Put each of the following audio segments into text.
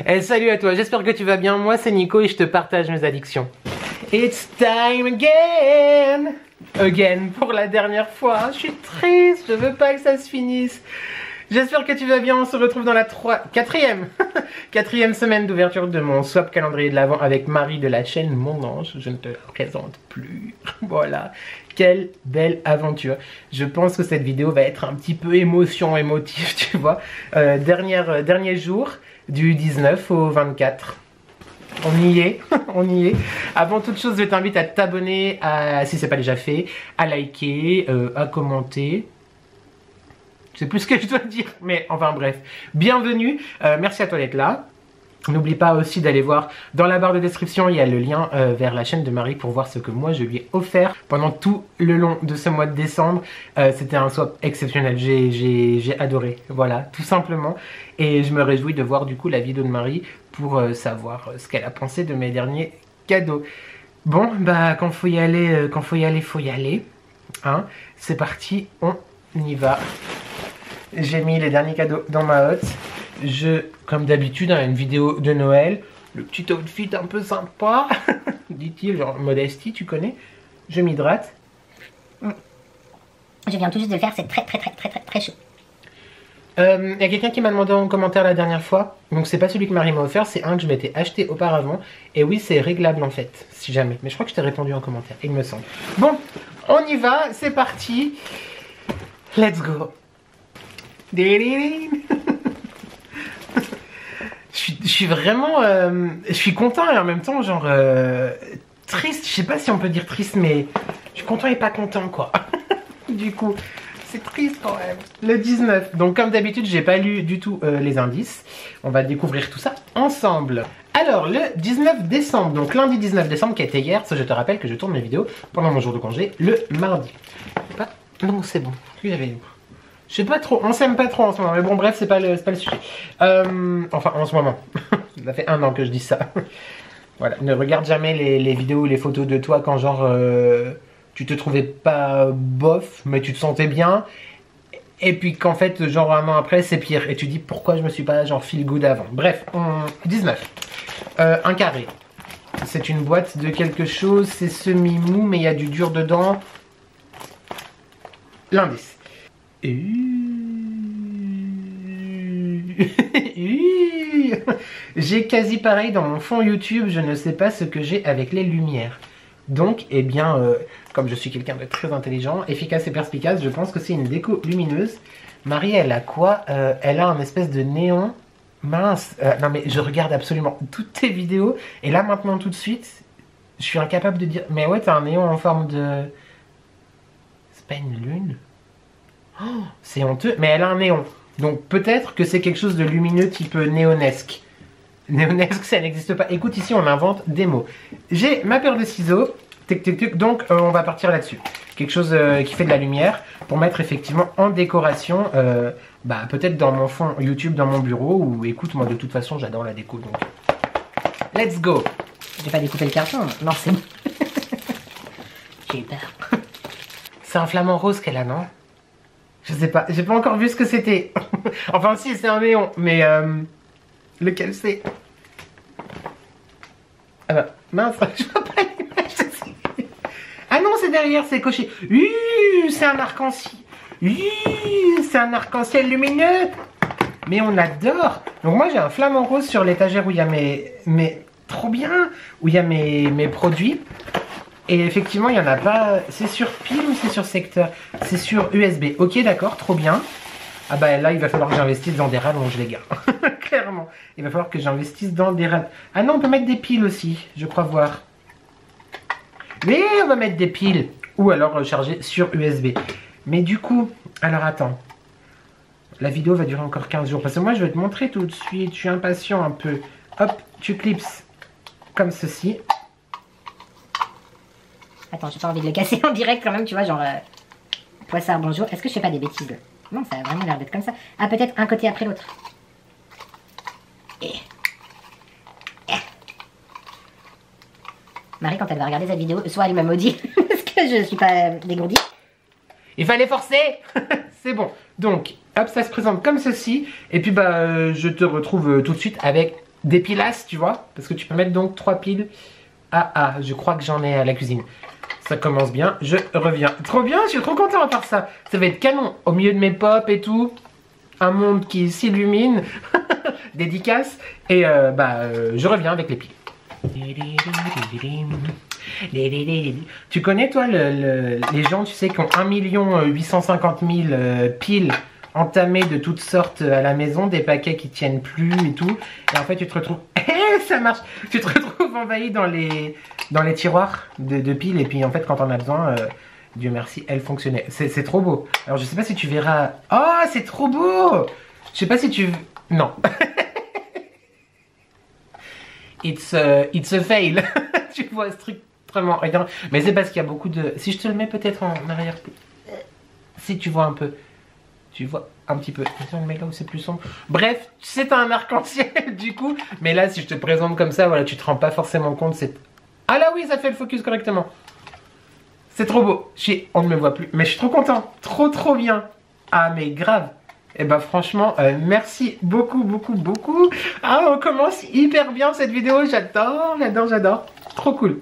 Hey, salut à toi, j'espère que tu vas bien. Moi c'est Nico et je te partage mes addictions. It's time again! Again, pour la dernière fois. Je suis triste, je veux pas que ça se finisse. J'espère que tu vas bien, on se retrouve dans la quatrième semaine d'ouverture de mon swap calendrier de l'Avent avec Marie de la chaîne Mon Ange. Je ne te présente plus. Voilà, quelle belle aventure. Je pense que cette vidéo va être un petit peu émotive, tu vois. Dernier jour du 19 au 24. On y est, on y est. Avant toute chose, je t'invite à t'abonner, si ce n'est pas déjà fait, à liker, à commenter. Je sais plus ce que je dois dire, mais enfin bref. Bienvenue, merci à toi d'être là. N'oublie pas aussi d'aller voir dans la barre de description, il y a le lien vers la chaîne de Marie pour voir ce que moi je lui ai offert pendant tout le long de ce mois de décembre. C'était un swap exceptionnel, j'ai adoré, voilà, tout simplement. Et je me réjouis de voir du coup la vidéo de Marie pour savoir ce qu'elle a pensé de mes derniers cadeaux. Bon, bah quand faut y aller, faut y aller. Hein, c'est parti, on y va. J'ai mis les derniers cadeaux dans ma hotte. Comme d'habitude, hein, une vidéo de Noël. Le petit outfit un peu sympa, dit-il, genre modestie, tu connais. Je m'hydrate. Je viens tout juste de le faire, c'est très chaud. Y a quelqu'un qui m'a demandé en commentaire la dernière fois. Donc c'est pas celui que Marie m'a offert, c'est un que je m'étais acheté auparavant. Et oui, c'est réglable en fait, si jamais. Mais je crois que je t'ai répondu en commentaire, il me semble. Bon, on y va, c'est parti. Let's go. Je suis vraiment... je suis content et en même temps, genre... triste, je sais pas si on peut dire triste, mais... Je suis content et pas content, quoi. Du coup, c'est triste quand même. Le 19. Donc, comme d'habitude, j'ai pas lu du tout les indices. On va découvrir tout ça ensemble. Alors, le 19 décembre, donc lundi 19 décembre, qui a été hier, ça je te rappelle que je tourne mes vidéos pendant mon jour de congé, le mardi. Non, c'est bon. Je sais pas trop, on s'aime pas trop en ce moment, mais bon bref, c'est pas le sujet. Enfin, en ce moment. Ça fait 1 an que je dis ça. Voilà, ne regarde jamais les vidéos ou les photos de toi quand genre tu te trouvais pas bof, mais tu te sentais bien. Et puis qu'en fait, genre 1 an après, c'est pire. Et tu dis pourquoi je me suis pas genre feel good avant. Bref, 19. Un carré. C'est une boîte de quelque chose, c'est semi-mou, mais il y a du dur dedans. L'indice. J'ai quasi pareil dans mon fond YouTube, je ne sais pas ce que j'ai avec les lumières. Donc, eh bien, comme je suis quelqu'un de très intelligent, efficace et perspicace, je pense que c'est une déco lumineuse. Marie, elle a quoi? Elle a un espèce de néon. Mince, non mais je regarde absolument toutes tes vidéos, et là maintenant tout de suite, je suis incapable de dire... Mais ouais, t'as un néon en forme de... C'est pas une lune? Oh, c'est honteux, mais elle a un néon. Donc peut-être que c'est quelque chose de lumineux type néonesque. Néonesque, ça n'existe pas. Écoute, ici on invente des mots. J'ai ma paire de ciseaux. Donc on va partir là-dessus. Quelque chose qui fait de la lumière pour mettre effectivement en décoration. Bah peut-être dans mon fond YouTube, dans mon bureau. Ou écoute, moi de toute façon j'adore la déco. Donc let's go. J'ai pas découpé le carton. Non, c'est bon. J'ai eu peur. C'est un flamant rose qu'elle a, non? Je sais pas, j'ai pas encore vu ce que c'était. Enfin si, c'est un néon, mais lequel c'est? Ah bah, mince, je vois pas l'image. Ah non, c'est derrière, c'est coché. C'est un arc-en-ciel. C'est un arc-en-ciel lumineux. Mais on adore. Donc moi j'ai un flamant rose sur l'étagère où il y a mes trop bien, où il y a mes produits. Et effectivement, il n'y en a pas... C'est sur pile ou c'est sur secteur? C'est sur USB. Ok, d'accord, trop bien. Ah bah là, il va falloir que j'investisse dans des rallonges, les gars. Clairement. Il va falloir que j'investisse dans des rallonges. Ah non, on peut mettre des piles aussi, je crois voir. Mais on va mettre des piles. Ou alors recharger sur USB. Mais du coup... Alors attends. La vidéo va durer encore 15 jours. Parce que moi, je vais te montrer tout de suite. Je suis impatient un peu. Hop, tu clips comme ceci. Attends, j'ai pas envie de le casser en direct quand même, tu vois, genre... Poissard, bonjour. Est-ce que je fais pas des bêtises là? Non, ça a vraiment l'air d'être comme ça. Ah, peut-être un côté après l'autre. Marie, quand elle va regarder cette vidéo, soit elle me maudit parce que je suis pas dégourdie. Il fallait forcer. C'est bon. Donc, hop, ça se présente comme ceci. Et puis, bah, je te retrouve tout de suite avec des pilasses, tu vois. Parce que tu peux mettre donc 3 piles. Ah, je crois que j'en ai à la cuisine. Ça commence bien, je reviens. Trop bien, je suis trop content à part ça. Ça va être canon. Au milieu de mes pop et tout. Un monde qui s'illumine. Dédicace. Et je reviens avec les piles. Tu connais toi les gens, tu sais, qui ont 1 850 000 piles entamées de toutes sortes à la maison, des paquets qui tiennent plus et tout. Et en fait tu te retrouves, ça marche, tu te retrouves envahi dans les tiroirs de piles. Et puis en fait quand on a besoin, Dieu merci, elle fonctionnait. C'est trop beau. Alors je sais pas si tu verras. Oh, c'est trop beau. Je sais pas si tu... Non. It's a fail. Tu vois strictement rien. Mais c'est parce qu'il y a beaucoup de... Si je te le mets peut-être en arrière... Si tu vois un peu. Tu vois un petit peu. Si on le met là où c'est plus sombre. Bref, c'est un arc-en-ciel du coup. Mais là, si je te présente comme ça, voilà, tu te rends pas forcément compte. Ah là oui, ça fait le focus correctement. C'est trop beau. On ne me voit plus. Mais je suis trop content. Trop bien. Ah mais grave. Et bah franchement, merci beaucoup. Ah, on commence hyper bien cette vidéo. J'adore. Trop cool.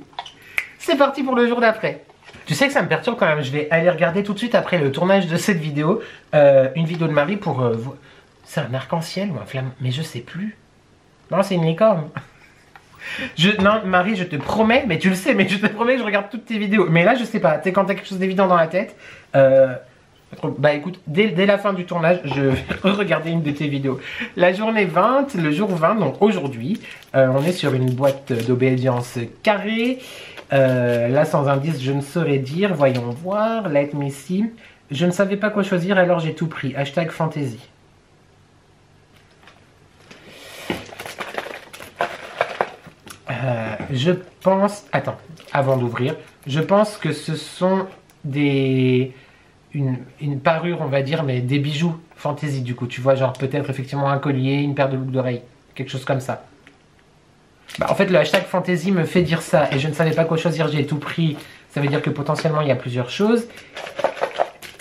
C'est parti pour le jour d'après. Tu sais que ça me perturbe quand même. Je vais aller regarder tout de suite après le tournage de cette vidéo. Une vidéo de Marie pour... C'est un arc-en-ciel ou un flamme? Mais je sais plus. Non, c'est une licorne. Non, Marie, je te promets, mais tu le sais, mais je te promets que je regarde toutes tes vidéos. Mais là, je sais pas. Tu sais, quand t'as quelque chose d'évident dans la tête... Bah écoute, dès la fin du tournage, je vais regarder une de tes vidéos. La journée 20, le jour 20, donc aujourd'hui, on est sur une boîte d'obédience carrée. Là, sans indice, je ne saurais dire. Voyons voir, let me see. Je ne savais pas quoi choisir, alors j'ai tout pris. Hashtag fantasy. Je pense... Attends, avant d'ouvrir, je pense que ce sont des... Une parure, on va dire, mais des bijoux fantasy du coup. Tu vois, genre peut-être effectivement un collier, une paire de boucles d'oreilles. Quelque chose comme ça. Bah, en fait, le hashtag fantasy me fait dire ça. Et je ne savais pas quoi choisir, j'ai tout pris. Ça veut dire que potentiellement, il y a plusieurs choses.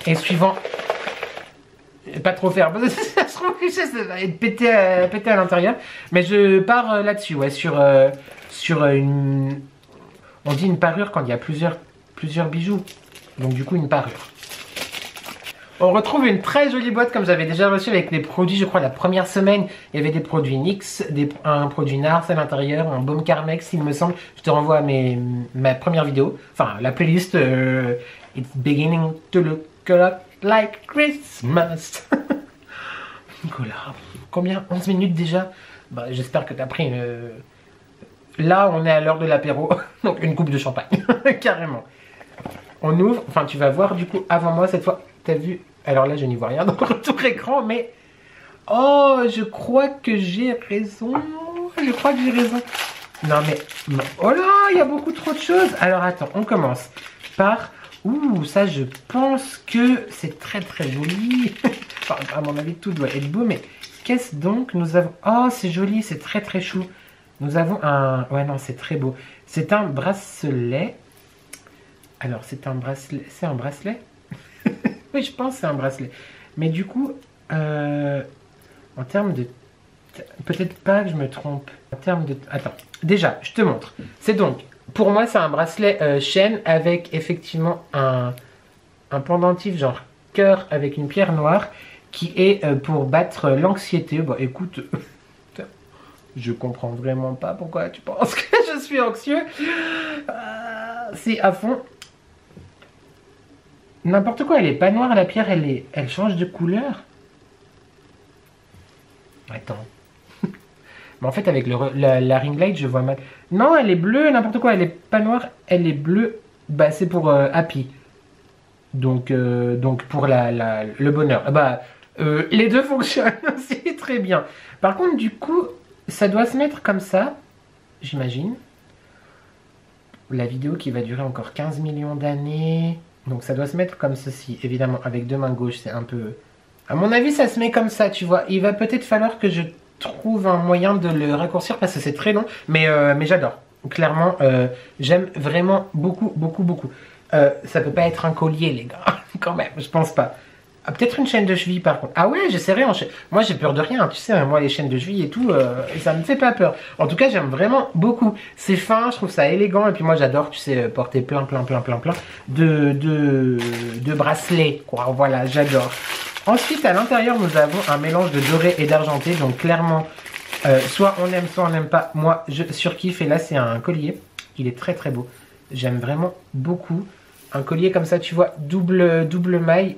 Et suivant... Pas trop faire. Ça se trouve, ça va être pété à l'intérieur. Mais je pars là-dessus, ouais, sur une... On dit une parure quand il y a plusieurs bijoux. Donc du coup, une parure. On retrouve une très jolie boîte comme j'avais déjà reçu avec les produits, je crois, la première semaine. Il y avait des produits NYX, un produit NARS à l'intérieur, un baume Carmex, il me semble. Je te renvoie à ma première vidéo, enfin la playlist It's beginning to look like Christmas. Nicolas, combien? 11 minutes déjà? Bah, j'espère que tu as pris Là, on est à l'heure de l'apéro, donc une coupe de champagne, carrément. On ouvre, enfin tu vas voir du coup avant moi cette fois, t'as vu? Alors là je n'y vois rien dans le retour écran, mais... Oh, je crois que j'ai raison. Non mais... Oh là, il y a beaucoup trop de choses. Alors attends, on commence par... Ouh, ça je pense que c'est très joli. Enfin, à mon avis tout doit être beau, mais qu'est-ce donc nous avons... Oh, c'est joli, c'est très chou. Nous avons un... Ouais non, c'est très beau. C'est un bracelet. Alors c'est un bracelet... C'est un bracelet? Oui, je pense que c'est un bracelet. Mais du coup, en termes de... Peut-être pas que je me trompe. En termes de... Attends, déjà, je te montre. C'est donc, pour moi, c'est un bracelet chaîne avec effectivement un pendentif genre cœur avec une pierre noire qui est pour battre l'anxiété. Bon, écoute, je comprends vraiment pas pourquoi tu penses que je suis anxieux. C'est à fond... N'importe quoi, elle est pas noire la pierre, elle change de couleur. Attends. Mais en fait avec la ring light je vois mal. Non, elle est bleue, n'importe quoi, elle est pas noire, elle est bleue. Bah c'est pour Happy. Donc pour le bonheur. Bah les deux fonctionnent aussi très bien. Par contre du coup, ça doit se mettre comme ça, j'imagine. La vidéo qui va durer encore 15 millions d'années... Donc ça doit se mettre comme ceci, évidemment, avec deux mains gauches, c'est un peu... À mon avis, ça se met comme ça, tu vois. Il va peut-être falloir que je trouve un moyen de le raccourcir parce que c'est très long, mais j'adore. Clairement, j'aime vraiment beaucoup, beaucoup, beaucoup. Ça peut pas être un collier, les gars, quand même, je pense pas. Ah, peut-être une chaîne de cheville par contre. Ah ouais, j'essaierai en chaîne. Moi j'ai peur de rien, tu sais, moi les chaînes de cheville et tout, ça me fait pas peur. En tout cas, j'aime vraiment beaucoup. C'est fin, je trouve ça élégant. Et puis moi j'adore, tu sais, porter plein de bracelets, quoi. Voilà, j'adore. Ensuite, à l'intérieur, nous avons un mélange de doré et d'argenté. Donc clairement, soit on aime, soit on n'aime pas. Moi, je surkiffe. Et là, c'est un collier. Il est très très beau. J'aime vraiment beaucoup. Un collier comme ça, tu vois, double maille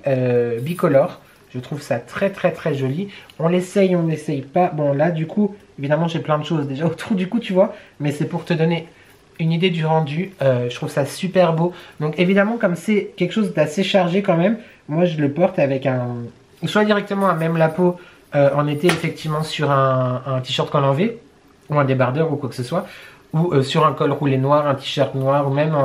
bicolore. Je trouve ça très très très joli. On l'essaye, on l'essaye pas. Bon là du coup, évidemment j'ai plein de choses déjà autour du cou, tu vois. Mais c'est pour te donner une idée du rendu. Je trouve ça super beau. Donc évidemment comme c'est quelque chose d'assez chargé quand même, moi je le porte avec un... soit directement à même la peau en été effectivement sur un t-shirt col en V. Ou un débardeur ou quoi que ce soit. Ou sur un col roulé noir, un t-shirt noir. Ou même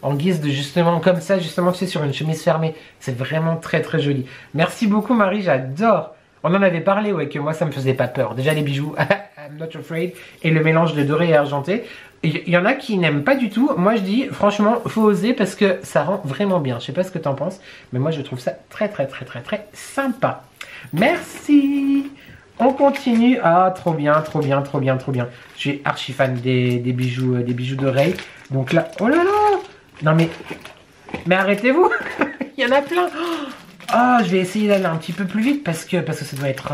en guise de justement comme ça, justement tu sais, sur une chemise fermée. C'est vraiment très très joli. Merci beaucoup Marie, j'adore. On en avait parlé, ouais, que moi ça me faisait pas peur. Déjà les bijoux, I'm not afraid. Et le mélange de doré et argenté. Il y en a qui n'aiment pas du tout. Moi je dis franchement faut oser parce que ça rend vraiment bien. Je sais pas ce que t'en penses, mais moi je trouve ça très très très très très sympa. Merci. On continue. Ah trop bien, trop bien, trop bien, trop bien. Je suis archi fan des bijoux d'oreilles. Donc là, oh là là. Non mais arrêtez-vous. Il y en a plein. Ah, je vais essayer d'aller un petit peu plus vite parce que ça doit être...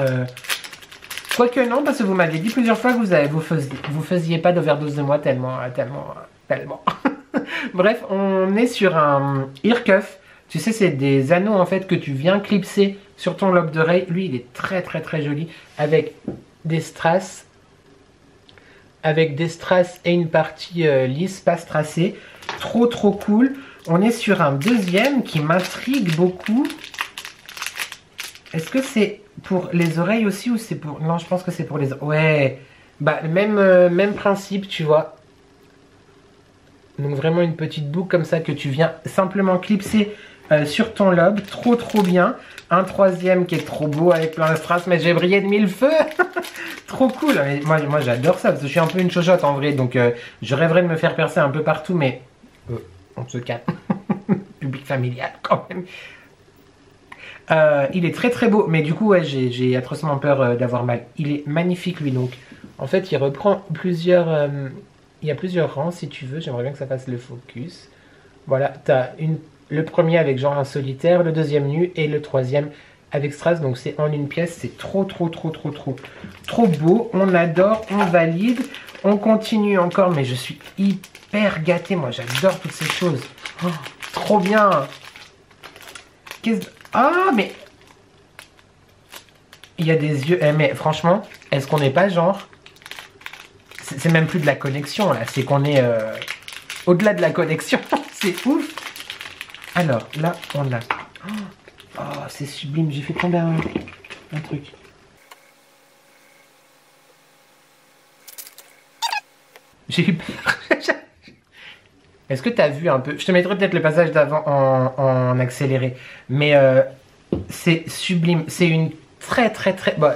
Quoique non, parce que vous m'avez dit plusieurs fois que vous faisiez pas d'overdose de moi tellement. Bref, on est sur un ear cuff. Tu sais, c'est des anneaux en fait que tu viens clipser sur ton lobe d'oreille. Lui, il est très très très joli avec des strass. Avec des strass et une partie lisse, pas strassée. Trop trop cool. On est sur un deuxième qui m'intrigue beaucoup. Est-ce que c'est pour les oreilles aussi ou c'est pour... Non, je pense que c'est pour les... Ouais. Bah, même principe, tu vois. Donc vraiment une petite boucle comme ça que tu viens simplement clipser sur ton lobe. Trop trop bien. Un troisième qui est trop beau avec plein de strass. Mais j'ai brillé de mille feux. Trop cool. Mais moi j'adore ça parce que je suis un peu une chochotte en vrai. Donc je rêverais de me faire percer un peu partout. Mais on se calme. Public familial quand même. Il est très très beau, mais du coup ouais, j'ai atrocement peur d'avoir mal. Il est magnifique lui, donc en fait il reprend plusieurs... il y a plusieurs rangs si tu veux, j'aimerais bien que ça fasse le focus. Voilà, t'as le premier avec genre un solitaire, le deuxième nu et le troisième avec strass, donc c'est en une pièce, c'est trop beau, on adore, on valide, on continue encore, mais je suis hyper gâté, moi j'adore toutes ces choses. Oh, trop bien. Ah, mais il y a des yeux. Mais franchement, est-ce qu'on n'est pas genre... C'est même plus de la connexion là, c'est qu'on est, au-delà de la connexion. C'est ouf. Alors, là, on a... Oh, c'est sublime, j'ai fait tomber un truc. J'ai eu peur. Est-ce que tu as vu un peu... Je te mettrai peut-être le passage d'avant en accéléré. Mais c'est sublime. C'est une très... Bon,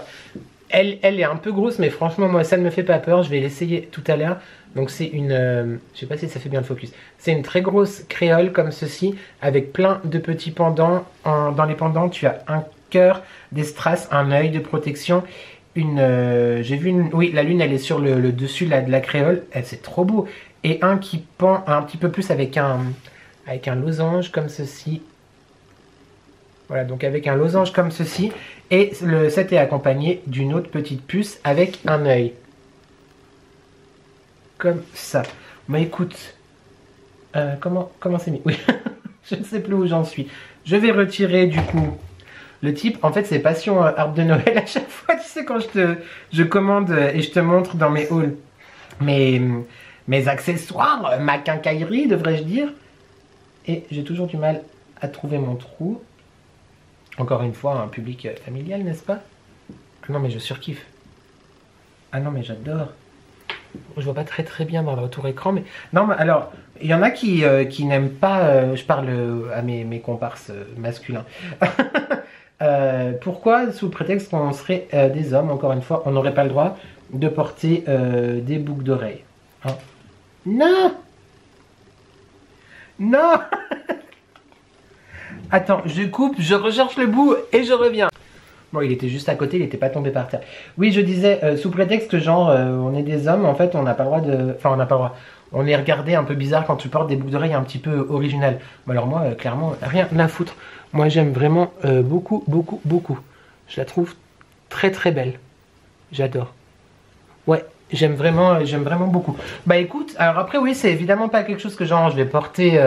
elle est un peu grosse, mais franchement, moi, ça ne me fait pas peur. Je vais l'essayer tout à l'heure. Donc c'est une... je sais pas si ça fait bien le focus. C'est une très grosse créole comme ceci, avec plein de petits pendants. Dans les pendants, tu as un cœur, des strass, un œil de protection. J'ai vu une... Oui, la lune, elle est sur le dessus là, de la créole. C'est trop beau. Et un qui pend un petit peu plus avec un losange comme ceci. Voilà, donc avec un losange comme ceci. Et le set est accompagné d'une autre petite puce avec un œil. Comme ça. Bah écoute, comment c'est mis? Oui, je ne sais plus où j'en suis. Je vais retirer du coup le type. En fait, c'est passion arbre de Noël à chaque fois. Tu sais, quand je commande et je te montre dans mes hauls mes accessoires, ma quincaillerie, devrais-je dire. Et j'ai toujours du mal à trouver mon trou. Encore une fois, un public familial, n'est-ce pas? Ah non, mais je surkiffe. Ah non, mais j'adore. Je vois pas très bien dans le retour écran, mais... Non, mais alors, il y en a qui n'aiment pas... je parle à mes comparses masculins. Pourquoi? Sous prétexte qu'on serait des hommes, encore une fois, on n'aurait pas le droit de porter des boucles d'oreilles. Hein? Non. Non. Attends, je coupe, je recherche le bout et je reviens. Bon, il était juste à côté, il n'était pas tombé par terre. Oui, je disais, sous prétexte que genre, on est des hommes, en fait, on n'a pas le droit de... Enfin, on n'a pas le droit. On est regardé un peu bizarre quand tu portes des boucles d'oreilles un petit peu originales. Bon, alors moi, clairement, rien à foutre. Moi, j'aime vraiment beaucoup, beaucoup, beaucoup. Je la trouve très, très belle. J'adore. Ouais, j'aime vraiment beaucoup. Bah écoute, alors après, oui, c'est évidemment pas quelque chose que genre, je vais porter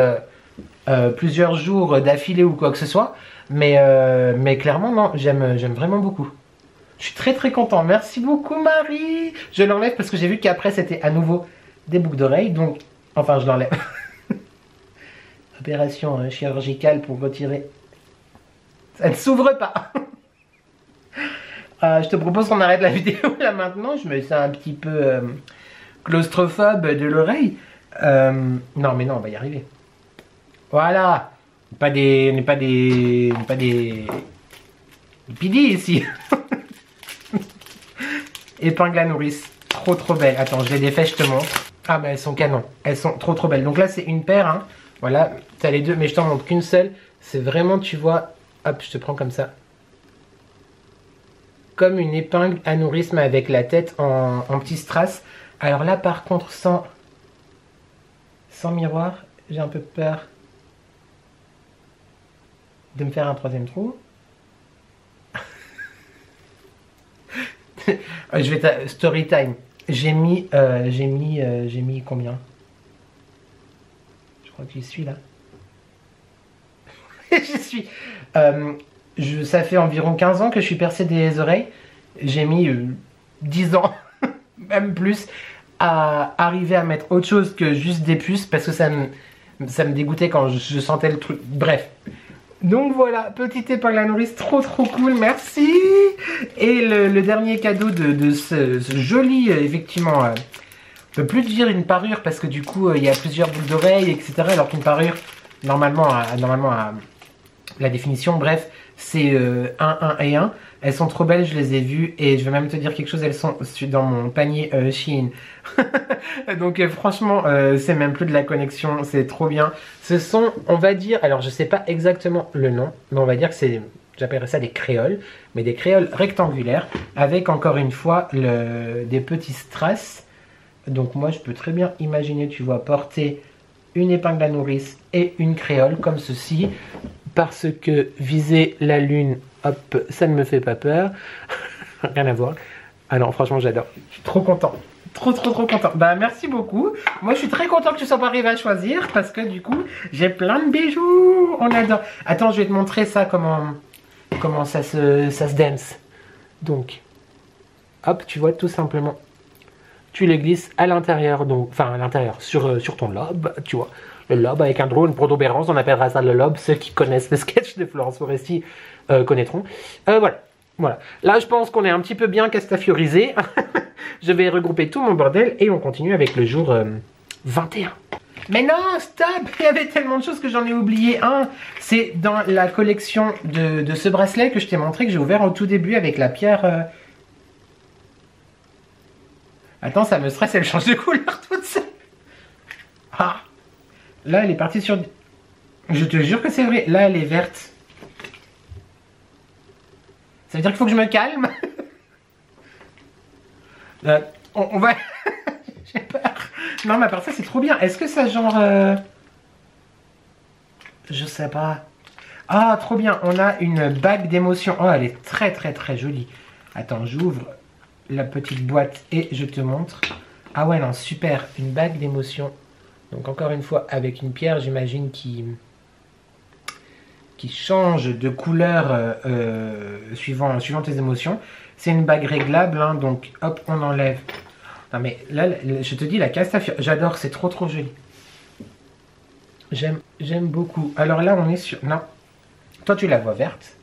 plusieurs jours d'affilée ou quoi que ce soit. Mais clairement, non, j'aime vraiment beaucoup. Je suis très très content. Merci beaucoup, Marie. Je l'enlève parce que j'ai vu qu'après, c'était à nouveau des boucles d'oreilles. Donc, enfin, je l'enlève. Opération chirurgicale pour retirer. Ça ne s'ouvre pas. Je te propose qu'on arrête la vidéo là maintenant. Je me sens un petit peu claustrophobe de l'oreille. Non, mais non, on va y arriver. Voilà. On n'est pas des PD ici. Épingle à nourrice. Trop trop belle. Attends, je les défais, je te montre. Ah bah elles sont canon. Elles sont trop trop belles. Donc là c'est une paire. Hein. Voilà, t'as les deux, mais je t'en montre qu'une seule. C'est vraiment, tu vois. Hop, je te prends comme ça. Comme une épingle à nourrice, mais avec la tête en petit strass. Alors là par contre sans miroir, j'ai un peu peur de me faire un troisième trou. Je vais story time. J'ai mis combien? Je crois que j'y suis là. J'y suis. Ça fait environ 15 ans que je suis percé des oreilles. J'ai mis 10 ans, même plus, à arriver à mettre autre chose que juste des puces parce que ça me dégoûtait quand je sentais le truc. Bref. Donc voilà, petite épingle à nourrice, trop trop cool, merci. Et le dernier cadeau de ce joli, effectivement, on peut plus dire une parure parce que du coup il y a plusieurs boucles d'oreilles, etc. Alors qu'une parure, normalement la définition, bref, c'est 1 et 1. Elles sont trop belles, je les ai vues et je vais même te dire quelque chose, elles sont dans mon panier Shein. Donc franchement, c'est même plus de la connexion, c'est trop bien. Ce sont, on va dire, alors je sais pas exactement le nom, mais on va dire que c'est, j'appellerais ça des créoles, mais des créoles rectangulaires avec encore une fois des petits strass. Donc moi je peux très bien imaginer, tu vois, porter une épingle à nourrice et une créole comme ceci. Parce que viser la lune, hop, ça ne me fait pas peur. Rien à voir. Ah non, franchement, j'adore. Je suis trop content. Trop content. Bah, merci beaucoup. Moi, je suis très content que tu sois pas arrivé à choisir. Parce que du coup, j'ai plein de bijoux. On adore. Attends, je vais te montrer ça, comment ça se dance. Donc, hop, tu vois, tout simplement. Tu les glisses à l'intérieur, donc, enfin, à l'intérieur, sur ton lobe, tu vois. Le lobe avec un drôle, une protubérance, on appellera ça le lobe. Ceux qui connaissent le sketch de Florence Foresti connaîtront. Voilà. Là, je pense qu'on est un petit peu bien castafiorisé. Je vais regrouper tout mon bordel et on continue avec le jour 21. Mais non, stop! Il y avait tellement de choses que j'en ai oublié un. C'est dans la collection de ce bracelet que je t'ai montré, que j'ai ouvert au tout début avec la pierre... Attends, ça me stresse, elle change de couleur toute seule. Ah! Là, elle est partie sur... Je te jure que c'est vrai. Là, elle est verte. Ça veut dire qu'il faut que je me calme. On va... J'ai peur. Non, mais à part ça, c'est trop bien. Est-ce que ça, genre... Je sais pas. Ah, trop bien. On a une bague d'émotion. Oh, elle est très, très, très jolie. Attends, j'ouvre la petite boîte et je te montre. Ah ouais, non, super. Une bague d'émotion. Donc encore une fois avec une pierre, j'imagine qui change de couleur suivant tes émotions. C'est une bague réglable, hein, donc hop, on enlève. Non mais là, je te dis, la castafiore, j'adore, c'est trop trop joli. J'aime beaucoup. Alors là, on est sur... Non, toi tu la vois verte.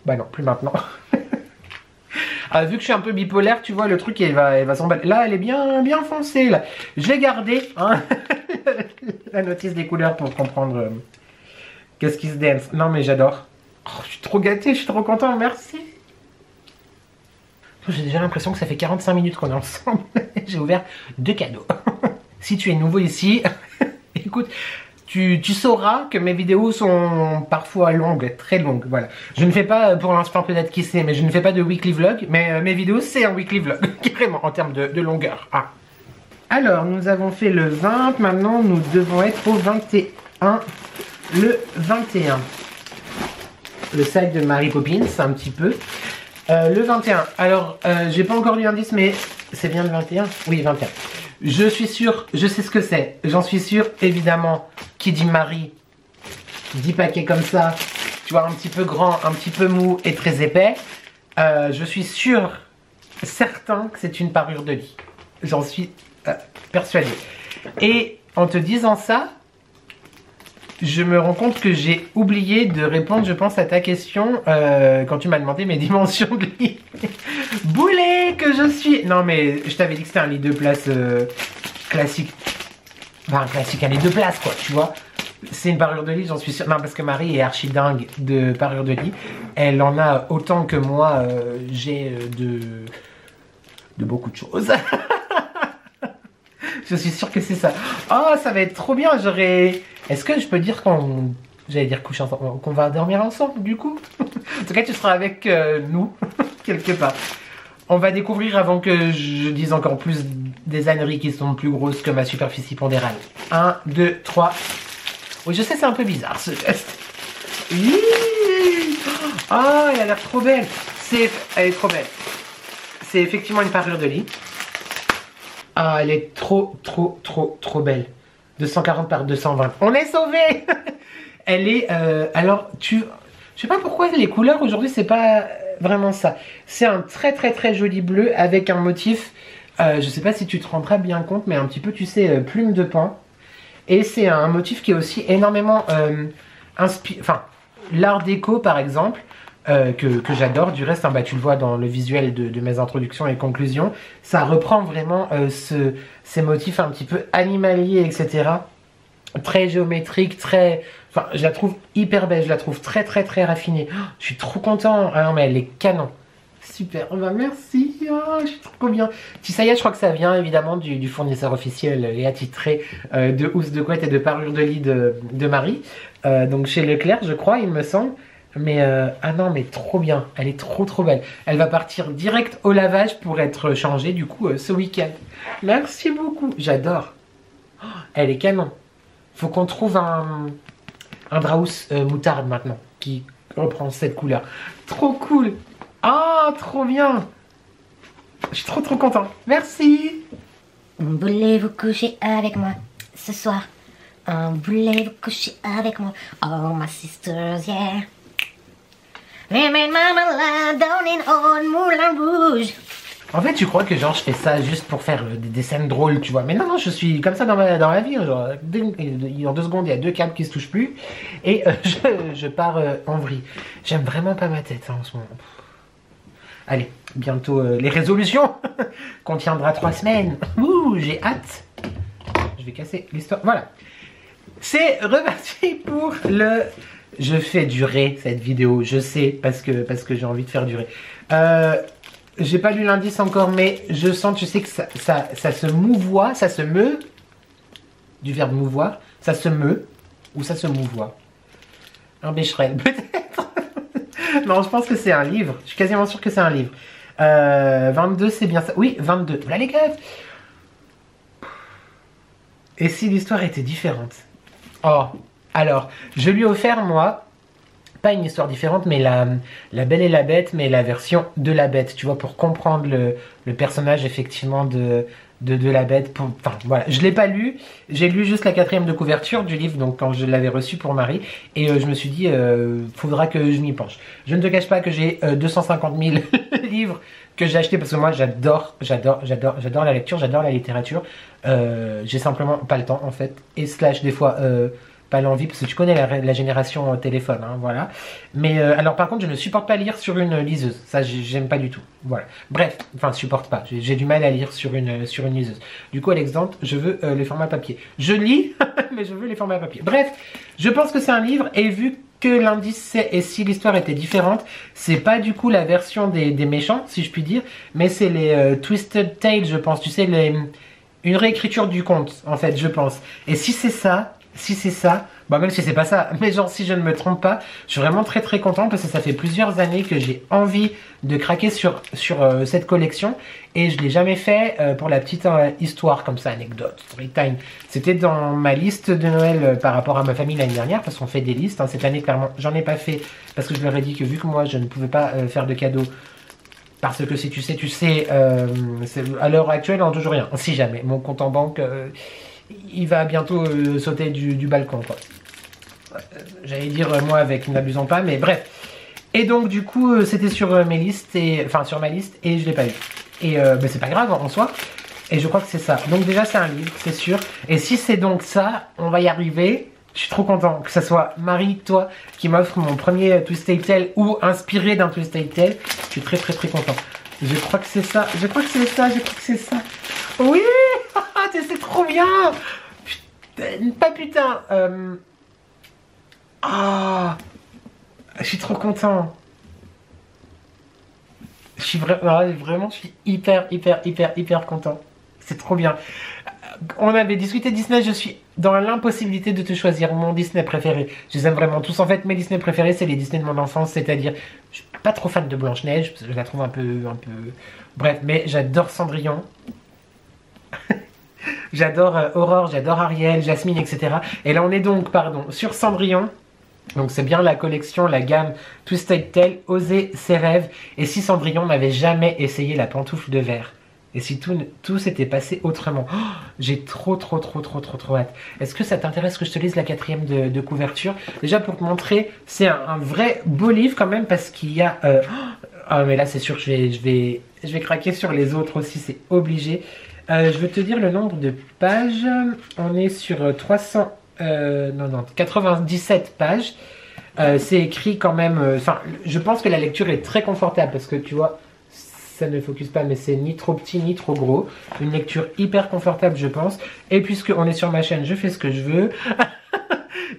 Bah non, plus maintenant. Ah, vu que je suis un peu bipolaire, tu vois, le truc, elle va s'emballer. Là, elle est bien foncée, là. J'ai gardé hein, la notice des couleurs pour comprendre qu'est-ce qui se dance. Non, mais j'adore. Oh, je suis trop gâtée, je suis trop content, merci. J'ai déjà l'impression que ça fait 45 minutes qu'on est ensemble. J'ai ouvert 2 cadeaux. Si tu es nouveau ici, écoute, tu sauras que mes vidéos sont parfois longues, très longues, voilà. Je ne fais pas, pour l'instant peut-être qui sait, mais je ne fais pas de weekly vlog, mais mes vidéos c'est un weekly vlog, carrément, en termes de longueur. Ah. Alors, nous avons fait le 20, maintenant nous devons être au 21. Le 21. Le sac de Mary Poppins, un petit peu. Le 21. Alors, j'ai pas encore lu l'indice, mais c'est bien le 21? Oui, 21. Je suis sûr, je sais ce que c'est. J'en suis sûr, évidemment. Qui dit Marie, 10 paquets comme ça, tu vois, un petit peu grand, un petit peu mou et très épais. Je suis sûr, certain que c'est une parure de lit. J'en suis persuadé. Et en te disant ça, je me rends compte que j'ai oublié de répondre, je pense, à ta question quand tu m'as demandé mes dimensions de lit. Boulet que je suis. Non mais je t'avais dit que c'était un lit de place classique. Enfin classique, un lit de place quoi, tu vois. C'est une parure de lit, j'en suis sûre. Non, parce que Marie est archi dingue de parure de lit. Elle en a autant que moi, j'ai de beaucoup de choses. Je suis sûre que c'est ça. Oh, ça va être trop bien. Est-ce que je peux dire qu'on... J'allais dire coucher ensemble, qu'on va dormir ensemble du coup. En tout cas, tu seras avec nous, quelque part. On va découvrir avant que je dise encore plus des âneries qui sont plus grosses que ma superficie pondérale. 1, 2, 3. Oui, je sais, c'est un peu bizarre ce geste. Oh, elle a l'air trop belle. Elle est trop belle. C'est effectivement une parure de lit. Ah, elle est trop belle. 240 par 220. On est sauvés. Elle est... alors, je sais pas pourquoi les couleurs aujourd'hui, c'est pas vraiment ça. C'est un très joli bleu avec un motif... je sais pas si tu te rendras bien compte, mais un petit peu, tu sais, plume de paon. Et c'est un motif qui est aussi énormément inspiré... Enfin, l'art déco, par exemple, que j'adore. Du reste, hein, bah, tu le vois dans le visuel de mes introductions et conclusions. Ça reprend vraiment ces motifs un petit peu animaliers, etc. Très géométrique, très... Enfin, je la trouve hyper belle, je la trouve très raffinée. Oh, je suis trop content. Ah non, mais elle est canon. Super, bah merci, oh, je suis trop bien. Tissaya, je crois que ça vient évidemment du fournisseur officiel et attitré de housses de couette et de parures de lit de Marie. Donc chez Leclerc, je crois, il me semble. Mais ah non, mais trop bien, elle est trop belle. Elle va partir direct au lavage pour être changée du coup ce week-end. Merci beaucoup, j'adore. Oh, elle est canon. Faut qu'on trouve un Draus moutarde maintenant qui reprend cette couleur. Trop cool. Ah, trop bien. Je suis trop content. Merci. Voulez-vous coucher avec moi ce soir? Voulez-vous coucher avec moi? Oh, my sisters, yeah. Les mains marmelade down in old Moulin Rouge. En fait, tu crois que genre je fais ça juste pour faire des scènes drôles, tu vois. Mais non, je suis comme ça dans la vie. Genre, en 2 secondes, il y a 2 câbles qui se touchent plus. Et je pars en vrille. J'aime vraiment pas ma tête hein, en ce moment. Allez, bientôt les résolutions qu'on tiendra 3 semaines. Ouh, j'ai hâte. Je vais casser l'histoire. Voilà. C'est reparti pour le... Je fais durer cette vidéo, je sais, parce que j'ai envie de faire durer. J'ai pas lu l'indice encore, mais je sens, tu sais, que ça se mouvoie, ça se meut. Du verbe mouvoir. Ça se meut ou ça se mouvoie. Un bécherel, peut-être. Non, je pense que c'est un livre. Je suis quasiment sûr que c'est un livre. 22, c'est bien ça. Oui, 22. Voilà les gars. Et si l'histoire était différente? Oh, alors, je lui ai offert, moi, pas une histoire différente, mais la Belle et la Bête, mais la version de la Bête, tu vois, pour comprendre le personnage, effectivement, de la Bête. Enfin, voilà, je l'ai pas lu, j'ai lu juste la 4e de couverture du livre, donc quand je l'avais reçu pour Marie, et je me suis dit, faudra que je m'y penche. Je ne te cache pas que j'ai 250 000 livres que j'ai achetés, parce que moi, j'adore la lecture, j'adore la littérature. J'ai simplement pas le temps, en fait, et slash, des fois... pas l'envie, parce que tu connais la génération téléphone, hein, voilà. Mais alors par contre, je ne supporte pas lire sur une liseuse. Ça, j'aime pas du tout. Voilà. Bref, enfin, supporte pas. J'ai du mal à lire sur une liseuse. Du coup, Alexandre, je veux les formats papier. Je lis, mais je veux les formats papier. Bref, je pense que c'est un livre, et vu que l'indice c'est et si l'histoire était différente, c'est pas du coup la version des méchants, si je puis dire, mais c'est les Twisted Tales, je pense. Tu sais, une réécriture du conte, en fait, je pense. Et si c'est ça, bah même si c'est pas ça, mais genre si je ne me trompe pas, je suis vraiment très très content parce que ça fait plusieurs années que j'ai envie de craquer sur cette collection et je l'ai jamais fait pour la petite histoire comme ça, anecdote, story time. C'était dans ma liste de Noël par rapport à ma famille l'année dernière parce qu'on fait des listes. Hein. Cette année clairement j'en ai pas fait parce que je leur ai dit que vu que moi je ne pouvais pas faire de cadeaux. Parce que si tu sais, à l'heure actuelle, on n'a toujours rien. Si jamais, mon compte en banque, il va bientôt sauter du balcon, quoi. J'allais dire moi avec n'abusons pas, mais bref. Et donc du coup, c'était sur mes listes, sur ma liste, et je l'ai pas eu. Et bah, c'est pas grave en soi. Et je crois que c'est ça. Donc déjà, c'est un livre, c'est sûr. Et si c'est donc ça, on va y arriver. Je suis trop content que ça soit Marie, toi, qui m'offre mon premier Twisted Tale ou inspiré d'un Twisted Tale. Je suis très très très content. Je crois que c'est ça. Je crois que c'est ça. Je crois que c'est ça. Oui, c'est trop bien. Putain, pas putain. Je suis trop content. Je suis vraiment, je suis hyper content. C'est trop bien. On avait discuté Disney, je suis dans l'impossibilité de te choisir mon Disney préféré. Je les aime vraiment tous. En fait, mes Disney préférés, c'est les Disney de mon enfance, c'est-à-dire, je suis pas trop fan de Blanche-Neige, parce que je la trouve un peu... Bref, mais j'adore Cendrillon. J'adore Aurore, j'adore Ariel, Jasmine, etc. Et là, on est donc, sur Cendrillon. Donc c'est bien la collection, la gamme Twisted Tale, Oser ses rêves. Et si Cendrillon n'avait jamais essayé la pantoufle de verre? Et si tout s'était passé autrement? Oh, j'ai trop hâte. Est-ce que ça t'intéresse que je te lise la 4e de couverture? Déjà pour te montrer, c'est un vrai beau livre quand même parce qu'il y a... Ah mais là c'est sûr que je vais craquer sur les autres aussi, c'est obligé. Je vais te dire le nombre de pages. On est sur 97 pages. C'est écrit quand même... je pense que la lecture est très confortable parce que tu vois... Ça ne focus pas, mais c'est ni trop petit ni trop gros. Une lecture hyper confortable, je pense. Et puisque on est sur ma chaîne, je fais ce que je veux.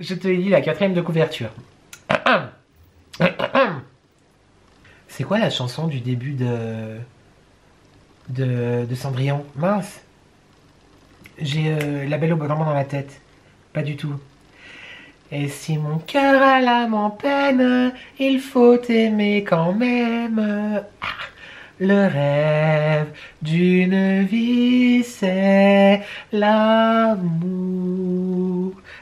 Je te lis la 4e de couverture. C'est quoi la chanson du début de Cendrillon? Mince. J'ai La Belle au bois dormant dans la tête. Pas du tout. Et si mon cœur a l'âme en peine, il faut aimer quand même. Le rêve d'une vie, c'est l'amour.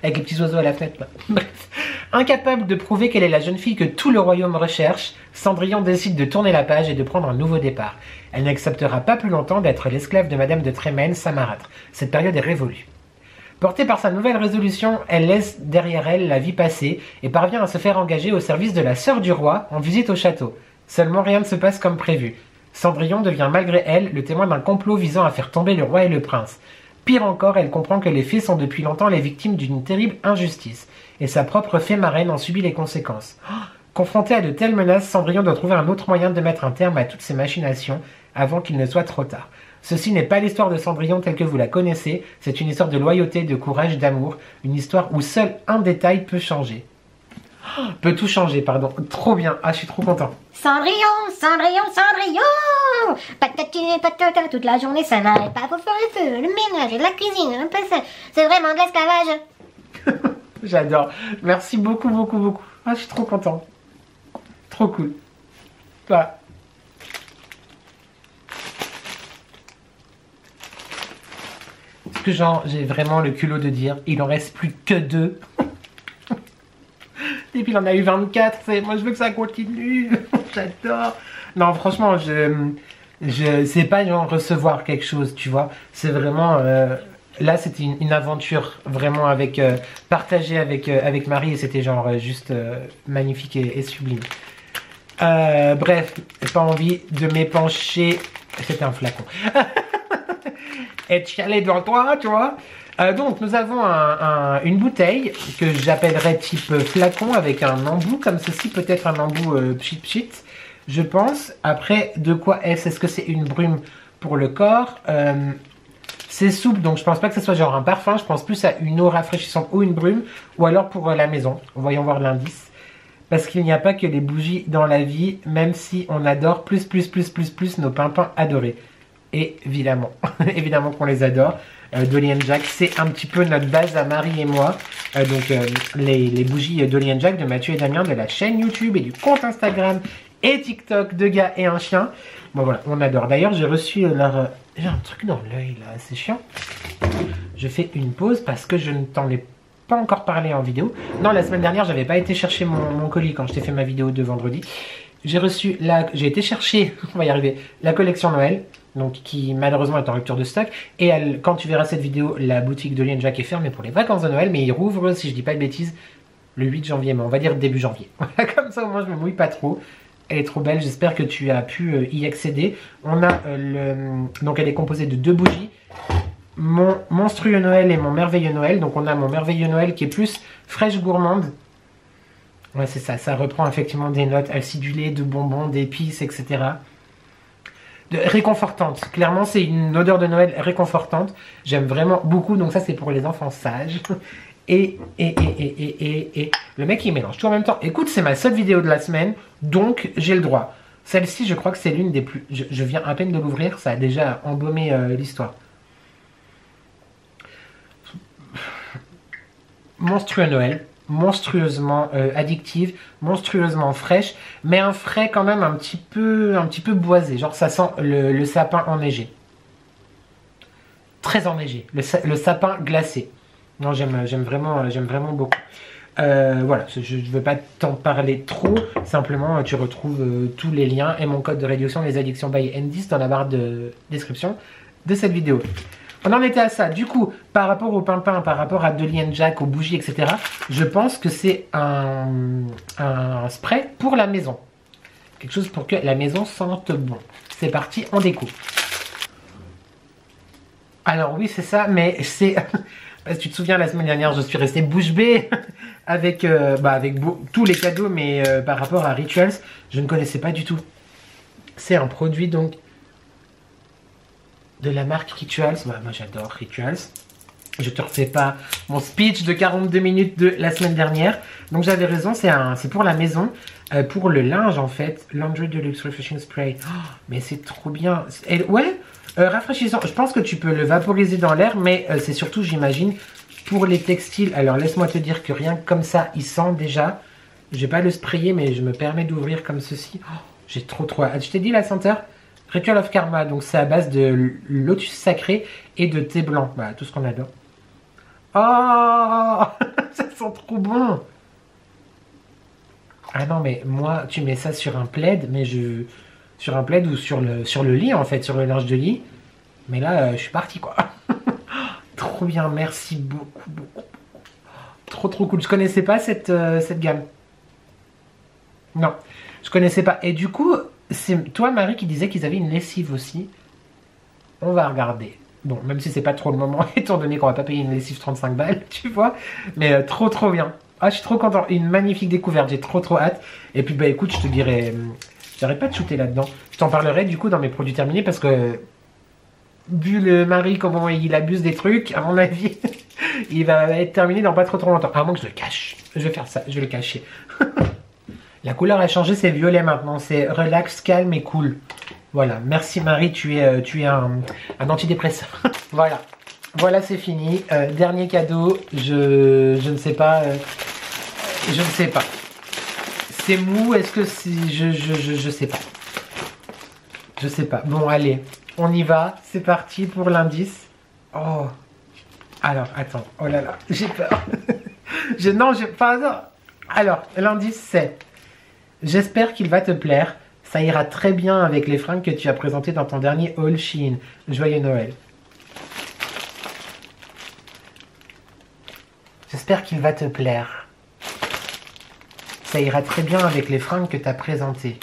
Avec les petits oiseaux à la fenêtre, là. Bref. Incapable de prouver qu'elle est la jeune fille que tout le royaume recherche, Cendrillon décide de tourner la page et de prendre un nouveau départ. Elle n'acceptera pas plus longtemps d'être l'esclave de Madame de Trémène, sa marâtre. Cette période est révolue. Portée par sa nouvelle résolution, elle laisse derrière elle la vie passée et parvient à se faire engager au service de la sœur du roi en visite au château. Seulement rien ne se passe comme prévu. Cendrillon devient malgré elle le témoin d'un complot visant à faire tomber le roi et le prince. Pire encore, elle comprend que les fées sont depuis longtemps les victimes d'une terrible injustice, et sa propre fée marraine en subit les conséquences. Confrontée à de telles menaces, Cendrillon doit trouver un autre moyen de mettre un terme à toutes ces machinations avant qu'il ne soit trop tard. Ceci n'est pas l'histoire de Cendrillon telle que vous la connaissez, c'est une histoire de loyauté, de courage, d'amour, une histoire où seul un détail peut changer. Peut tout changer, pardon. Trop bien. Ah, je suis trop content. Cendrillon, Cendrillon, Cendrillon. Patatine, patata, toute la journée, ça n'arrête pas pour faire le feu, le ménage, la cuisine, un peu ça. C'est vraiment de l'esclavage. J'adore. Merci beaucoup. Ah, je suis trop content. Trop cool. Voilà. Parce que genre, j'ai vraiment le culot de dire, il en reste plus que 2. Et puis il en a eu 24, moi je veux que ça continue. J'adore. Non, franchement, je sais pas genre recevoir quelque chose, tu vois. C'est vraiment... là, c'était une aventure vraiment partagée avec Marie et c'était genre juste magnifique et sublime. Bref, j'ai pas envie de m'épancher. C'était un flacon. Et de chialer devant toi, tu vois. Donc nous avons une bouteille que j'appellerais type flacon avec un embout comme ceci, peut-être un embout pchit, je pense. Après, de quoi est-ce? Est-ce que c'est une brume pour le corps? C'est souple, donc je pense pas que ce soit genre un parfum, je pense plus à une eau rafraîchissante ou une brume, ou alors pour la maison. Voyons voir l'indice. parce qu'il n'y a pas que les bougies dans la vie, même si on adore plus nos pimpins adorés. Évidemment, évidemment qu'on les adore. Dolly & Jack, c'est un petit peu notre base à Marie et moi. Les bougies Dolly & Jack de Mathieu et Damien, de la chaîne YouTube et du compte Instagram et TikTok de gars et un chien. Bon voilà, on adore. D'ailleurs, j'ai reçu leur... J'ai un truc dans l'œil là, c'est chiant. Je fais une pause parce que je ne t'en ai pas encore parlé en vidéo. Non, la semaine dernière, j'avais pas été chercher mon colis quand je t'ai fait ma vidéo de vendredi. J'ai reçu j'ai été chercher, on va y arriver, la collection Noël, donc qui malheureusement est en rupture de stock. Et quand tu verras cette vidéo, la boutique Dolly & Jack est fermée pour les vacances de Noël, mais il rouvre, si je dis pas de bêtises, le 8 janvier, mais on va dire début janvier. Comme ça, au moins, je me mouille pas trop. Elle est trop belle, j'espère que tu as pu y accéder. On a donc elle est composée de 2 bougies. Mon monstrueux Noël et mon merveilleux Noël. Donc on a mon merveilleux Noël qui est plus fraîche gourmande. Ouais, c'est ça, ça reprend effectivement des notes acidulées, de bonbons, d'épices, etc. Réconfortante. Clairement, c'est une odeur de Noël réconfortante. J'aime vraiment beaucoup. Donc ça, c'est pour les enfants sages. Et le mec, il mélange tout en même temps. Écoute, c'est ma seule vidéo de la semaine, donc j'ai le droit. Celle-ci, je crois que c'est l'une des plus... Je viens à peine de l'ouvrir, ça a déjà embaumé l'histoire. Monstrueux Noël. Monstrueusement addictive, monstrueusement fraîche, mais un frais quand même un petit peu boisé, genre ça sent le sapin enneigé, très enneigé, le sapin glacé. Non, j'aime vraiment beaucoup. Voilà, je ne veux pas t'en parler trop, simplement tu retrouves tous les liens et mon code de réduction les addictions by N10 dans la barre de description de cette vidéo. On en était à ça. Du coup, par rapport au pimpin, par rapport à Dolly & Jack, aux bougies, etc., je pense que c'est un spray pour la maison. Quelque chose pour que la maison sente bon. C'est parti, on découpe. Alors oui, c'est ça, mais c'est... Parce que tu te souviens, la semaine dernière, je suis restée bouche bée avec tous les cadeaux, mais par rapport à Rituals, je ne connaissais pas du tout. C'est un produit, donc... de la marque Rituals. Bah, moi j'adore Rituals. Je te refais pas mon speech de 42 minutes de la semaine dernière. Donc j'avais raison, c'est pour la maison, pour le linge en fait. Laundry Deluxe Refreshing Spray. Oh, mais c'est trop bien. Ouais, rafraîchissant. Je pense que tu peux le vaporiser dans l'air, mais c'est surtout, j'imagine, pour les textiles. Alors laisse-moi te dire que rien que comme ça, il sent déjà. Je vais pas le sprayer, mais je me permets d'ouvrir comme ceci. Oh, j'ai trop hâte. Je t'ai dit la senteur? Ritual of Karma, donc c'est à base de lotus sacré et de thé blanc. Voilà, tout ce qu'on adore. Oh, ça sent trop bon. Ah non, mais moi, tu mets ça sur un plaid, mais sur un plaid ou sur le lit, en fait, sur le linge de lit. Mais là, je suis parti, quoi. Trop bien, merci beaucoup. Trop cool. Je connaissais pas cette gamme. Non, je connaissais pas. Et du coup... c'est toi, Marie, qui disait qu'ils avaient une lessive aussi. On va regarder. Bon, même si c'est pas trop le moment, étant donné qu'on va pas payer une lessive 35 balles, tu vois. Mais trop bien. Ah, je suis trop content. Une magnifique découverte. J'ai trop hâte. Et puis, bah écoute, je te dirai... j'arrête pas de shooter là-dedans. Je t'en parlerai du coup dans mes produits terminés parce que... vu le mari, comment il abuse des trucs, à mon avis, il va être terminé dans pas trop longtemps. À moins que je le cache. Je vais faire ça. Je vais le cacher. La couleur a changé, c'est violet maintenant. C'est relax, calme et cool. Voilà. Merci Marie, tu es un antidépresseur. Voilà. Voilà, c'est fini. Dernier cadeau. Je ne sais pas. Je ne sais pas. C'est mou. Est-ce que c'est... Je sais pas. Je sais pas. Bon, allez. On y va. C'est parti pour l'indice. Oh. Alors, attends. Oh là là. J'ai peur. Non, j'ai pas... Alors, l'indice c'est... j'espère qu'il va te plaire. Ça ira très bien avec les fringues que tu as présentées dans ton dernier haul Shein. Joyeux Noël. J'espère qu'il va te plaire. Ça ira très bien avec les fringues que tu as présentées.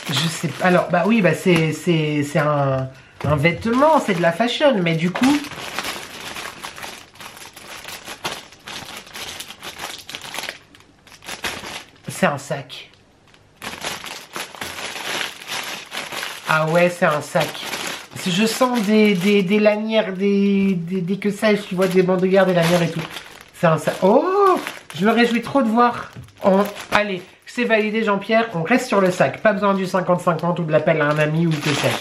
Je sais pas. Alors, bah oui, bah c'est un vêtement, c'est de la fashion, mais du coup... c'est un sac. Ah ouais, c'est un sac. Je sens des lanières, des que sais-je, tu vois, des bandoulières, des lanières et tout. C'est un sac. Oh, je me réjouis trop de voir. Allez, c'est validé Jean-Pierre, on reste sur le sac. Pas besoin du 50-50 ou de l'appel à un ami ou que sais-je.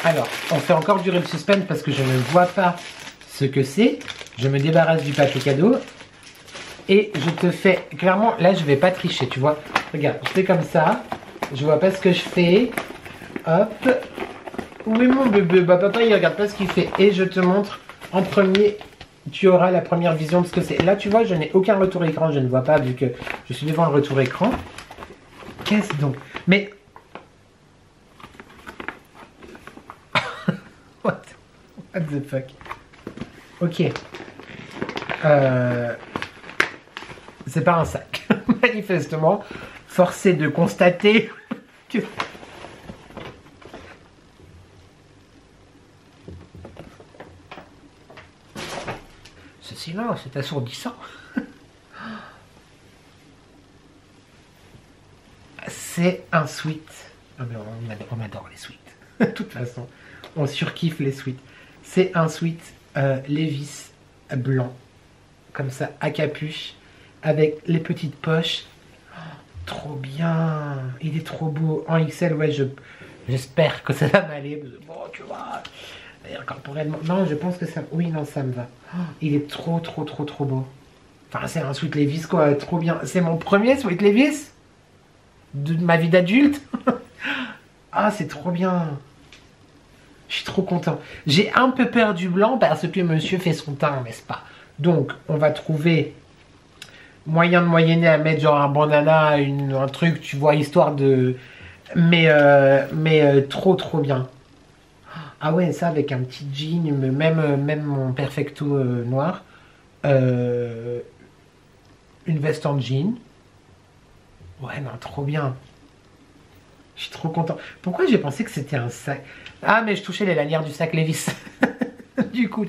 Alors, on fait encore durer le suspense parce que je ne vois pas ce que c'est. Je me débarrasse du papier cadeau. Et je te fais... Clairement, là, je vais pas tricher, tu vois. Regarde, je fais comme ça. Je vois pas ce que je fais. Hop. Oui, mon bébé. Bah, papa, il regarde pas ce qu'il fait. Et je te montre en premier. Tu auras la première vision de ce que c'est. Là, tu vois, je n'ai aucun retour écran. Je ne vois pas vu que je suis devant le retour écran. Qu'est-ce donc? Mais... What the fuck? Ok. C'est pas un sac. Manifestement, forcé de constater que... Ce silence est assourdissant. C'est un sweat. Oh, mais on adore les sweats. De toute façon, on surkiffe les sweats. C'est un sweat Levi's blanc. Comme ça, à capuche. Avec les petites poches. Oh, trop bien. Il est trop beau. En XL, ouais, j'espère que ça va m'aller. Bon, tu vois. D'ailleurs, corporellement... Non, je pense que ça... Oui, non, ça me va. Oh, il est trop beau. Enfin, c'est un sweat Levi's, quoi. Trop bien. C'est mon premier sweat Levi's de ma vie d'adulte. Ah, c'est trop bien. Je suis trop content. J'ai un peu peur du blanc parce que monsieur fait son teint, n'est-ce pas? Donc, on va trouver moyen de moyenner à mettre genre un bandana, un truc, tu vois, histoire de... Mais trop bien. Ah ouais, ça avec un petit jean, même mon perfecto noir. Une veste en jean. Ouais, non, trop bien. Je suis trop content. Pourquoi j'ai pensé que c'était un sac? Ah, mais je touchais les lanières du sac Levi's. Du coup,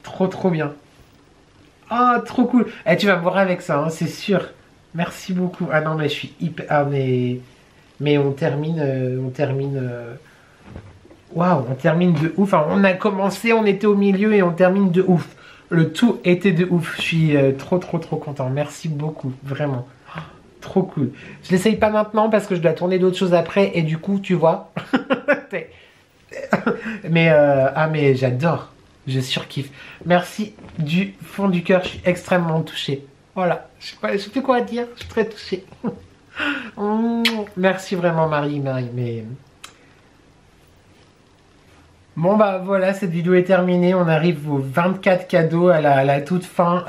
trop bien. Oh, trop cool. Eh, tu vas me voir avec ça, hein, c'est sûr. Merci beaucoup. Ah non, mais je suis hyper... Ah, mais on termine... Waouh, on termine de ouf. Enfin, on a commencé, on était au milieu et on termine de ouf. Le tout était de ouf. Je suis trop content. Merci beaucoup, vraiment. Oh, trop cool. Je l'essaye pas maintenant parce que je dois tourner d'autres choses après et du coup, tu vois. mais j'adore. Je surkiffe. Merci du fond du cœur. Je suis extrêmement touchée. Voilà. Je sais plus quoi dire. Je suis très touchée. Merci vraiment, Marie. Mais... Bon bah voilà, cette vidéo est terminée, on arrive aux 24 cadeaux à la toute fin.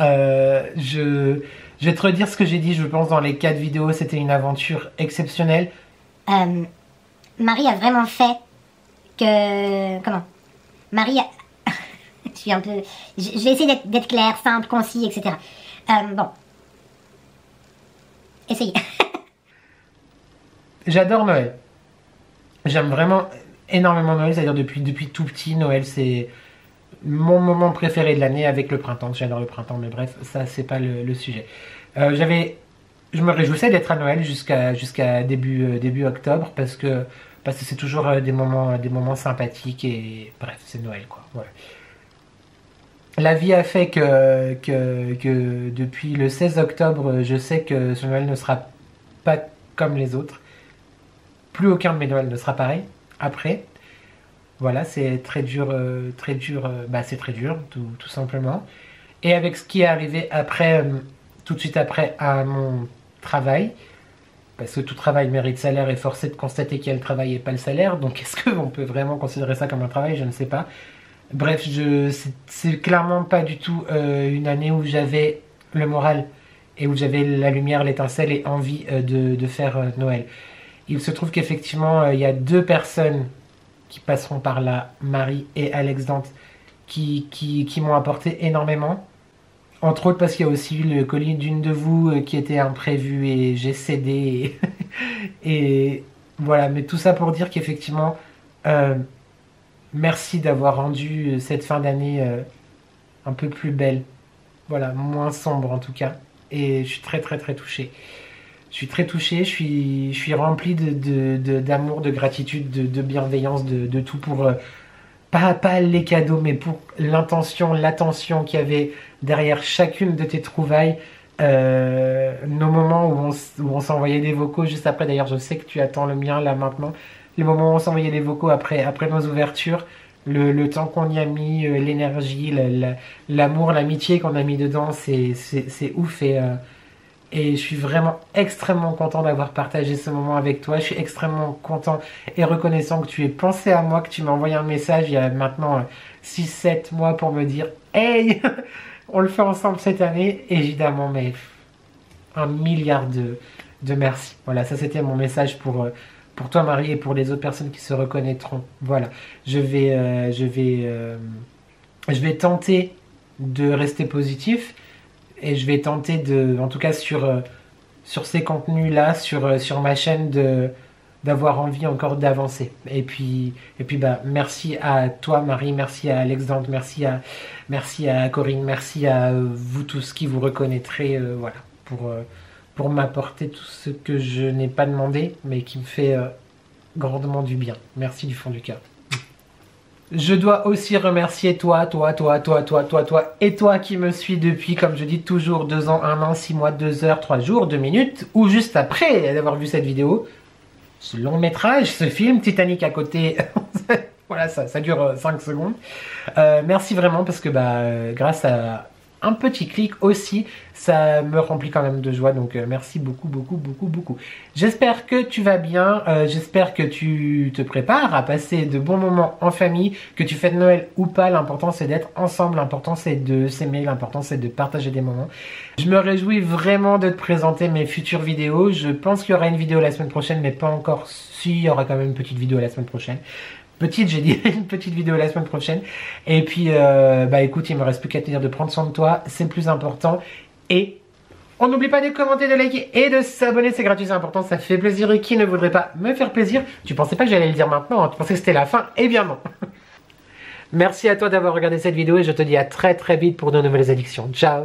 Je vais te redire ce que j'ai dit, je pense, dans les 4 vidéos, c'était une aventure exceptionnelle. Marie a vraiment fait que... Comment? Marie a... Je suis un peu... Je vais essayer d'être clair, simple, concis, etc. Bon. Essayez. J'adore Noël. J'aime vraiment... énormément Noël, c'est-à-dire depuis tout petit, Noël c'est mon moment préféré de l'année avec le printemps. J'adore le printemps, mais bref, ça c'est pas le sujet. Je me réjouissais d'être à Noël jusqu'à début octobre parce que c'est toujours des moments sympathiques et bref, c'est Noël quoi. Voilà. La vie a fait que depuis le 16 octobre, je sais que ce Noël ne sera pas comme les autres. Plus aucun de mes Noëls ne sera pareil. Après, voilà, c'est très dur, c'est très dur, tout simplement. Et avec ce qui est arrivé après, tout de suite après à mon travail, parce que tout travail mérite salaire et force est de constater qu'il y a le travail et pas le salaire, donc est-ce qu'on peut vraiment considérer ça comme un travail? Je ne sais pas. Bref, c'est clairement pas du tout une année où j'avais le moral et où j'avais la lumière, l'étincelle et envie de faire Noël. Il se trouve qu'effectivement, il y a 2 personnes qui passeront par là, Marie et Alex Dante, qui m'ont apporté énormément. Entre autres parce qu'il y a aussi eu le colis d'une de vous qui était imprévu et j'ai cédé. Et voilà, mais tout ça pour dire qu'effectivement, merci d'avoir rendu cette fin d'année un peu plus belle. Voilà, moins sombre en tout cas. Et je suis très touchée. Je suis très touché, je suis rempli d'amour, de gratitude, de bienveillance, de tout pour... pas les cadeaux, mais pour l'intention, l'attention qu'il y avait derrière chacune de tes trouvailles. Nos moments où on s'envoyait des vocaux juste après, d'ailleurs je sais que tu attends le mien là maintenant, les moments où on s'envoyait des vocaux après nos ouvertures, le temps qu'on y a mis, l'énergie, l'amour, l'amitié qu'on a mis dedans, c'est ouf et je suis vraiment extrêmement content d'avoir partagé ce moment avec toi. Je suis extrêmement content et reconnaissant que tu aies pensé à moi, que tu m'as envoyé un message il y a maintenant 6-7 mois pour me dire hey, on le fait ensemble cette année. Évidemment, mais un milliard de merci. Voilà, ça c'était mon message pour toi Marie et pour les autres personnes qui se reconnaîtront. Voilà, je vais tenter de rester positif. Et je vais tenter en tout cas sur ces contenus-là, sur ma chaîne, d'avoir envie encore d'avancer. Et puis bah, merci à toi Marie, merci à Alexandre, merci à Corinne, merci à vous tous qui vous reconnaîtrez, voilà, pour m'apporter tout ce que je n'ai pas demandé, mais qui me fait grandement du bien. Merci du fond du cœur. Je dois aussi remercier toi et toi qui me suis depuis, comme je dis toujours, 2 ans, 1 an, 6 mois, 2 heures, 3 jours, 2 minutes, ou juste après d'avoir vu cette vidéo. Ce long métrage, ce film, Titanic à côté, voilà, ça dure 5 secondes. Merci vraiment parce que bah, grâce à un petit clic aussi, ça me remplit quand même de joie, donc merci beaucoup. J'espère que tu vas bien, j'espère que tu te prépares à passer de bons moments en famille, que tu fêtes Noël ou pas, l'important c'est d'être ensemble, l'important c'est de s'aimer, l'important c'est de partager des moments. Je me réjouis vraiment de te présenter mes futures vidéos, je pense qu'il y aura une vidéo la semaine prochaine, mais pas encore si, il y aura quand même une petite vidéo la semaine prochaine. J'ai dit une petite vidéo la semaine prochaine. Et puis, bah écoute, il me reste plus qu'à te dire de prendre soin de toi, c'est le plus important. Et on n'oublie pas de commenter, de liker et de s'abonner, c'est gratuit, c'est important, ça fait plaisir. Et qui ne voudrait pas me faire plaisir? Tu pensais pas que j'allais le dire maintenant, hein? Tu pensais que c'était la fin? Eh bien non. Merci à toi d'avoir regardé cette vidéo et je te dis à très vite pour de nouvelles addictions. Ciao.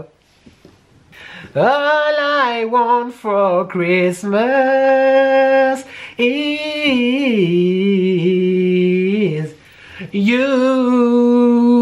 All I want for Christmas is you.